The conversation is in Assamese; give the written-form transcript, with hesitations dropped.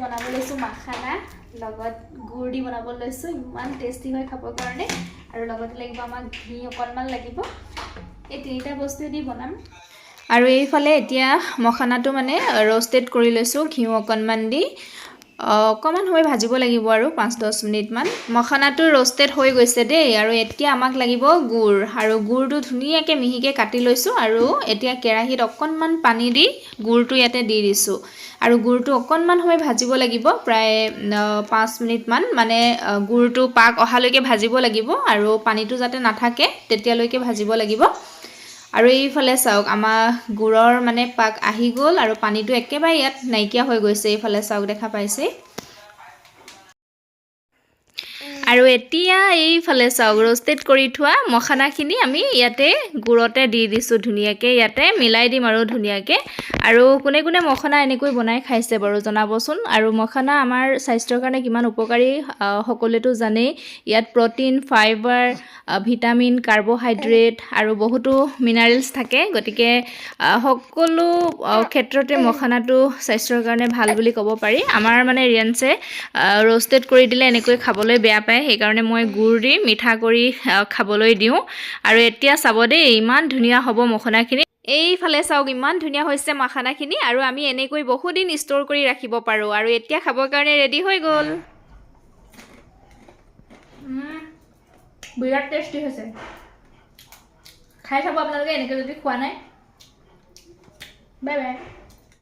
বনাব লৈছোঁ মাখানা লগত গুড় দি বনাব লৈছোঁ ইমান টেষ্টি হয় খাবৰ কাৰণে আৰু লগতে লাগিব আমাক ঘি অকণমান লাগিব এই তিনিটা বস্তু দি বনাম আৰু এইফালে এতিয়া মখানাটো মানে ৰ'ষ্টেড কৰি লৈছোঁ ঘিউ অকণমান দি অকণমান সময় ভাজিব লাগিব আৰু 5-10 মিনিটমান মখানাটো ৰ'ষ্টেড হৈ গৈছে দেই আৰু এতিয়া আমাক লাগিব গুড় আৰু গুড়টো ধুনীয়াকৈ মিহিকৈ কাটি লৈছোঁ আৰু এতিয়া কেৰাহীত অকণমান পানী দি গুড়টো ইয়াতে দি দিছোঁ আৰু গুড়টো অকণমান সময় ভাজিব লাগিব প্ৰায় 5 মিনিটমান মানে গুড়টো পাক অহালৈকে ভাজিব লাগিব আৰু পানীটো যাতে নাথাকে তেতিয়ালৈকে ভাজিব লাগিব আৰু এইফালে চাওক আমাৰ গুড়ৰ মানে পাক আহি গ'ল আৰু পানীটো একেবাৰে ইয়াত নাইকিয়া হৈ গৈছে এইফালে চাওক দেখা পাইছে আৰু এতিয়া এইফালে চাওক ৰ'ষ্টেড কৰি থোৱা মখানাখিনি আমি ইয়াতে গুড়তে দি দিছোঁ ধুনীয়াকৈ ইয়াতে মিলাই দিম আৰু ধুনীয়াকৈ আৰু কোনে কোনে মখানা এনেকৈ বনাই খাইছে বাৰু জনাবচোন আৰু মখানা আমাৰ স্বাস্থ্যৰ কাৰণে কিমান উপকাৰী সকলোৱেতো জানেই ইয়াত প্ৰ'টিন ফাইবাৰ ভিটামিন কাৰ্বহাইড্ৰেট আৰু বহুতো মিনাৰেলছ থাকে গতিকে সকলো ক্ষেত্ৰতে মখানাটো স্বাস্থ্যৰ কাৰণে ভাল বুলি ক'ব পাৰি আমাৰ মানে ৰিয়াঞ্চে ৰ'ষ্টেড কৰি দিলে এনেকৈ খাবলৈ বেয়া পায় সেইকাৰণে মই গুড় দি মিঠা কৰি খাবলৈ দিওঁ আৰু এতিয়া চাব দেই ইমান ধুনীয়া হ'ব মখানাখিনি এইফালে চাওক ইমান ধুনীয়া হৈছে মখানাখিনি আৰু আমি এনেকৈ বহুদিন ষ্ট'ৰ কৰি ৰাখিব পাৰোঁ আৰু এতিয়া খাবৰ কাৰণে ৰেডি হৈ গ'ল বিৰাট টেষ্টি হৈছে খাই চাব আপোনালোকে এনেকৈ যদি খোৱা নাই বাই বাই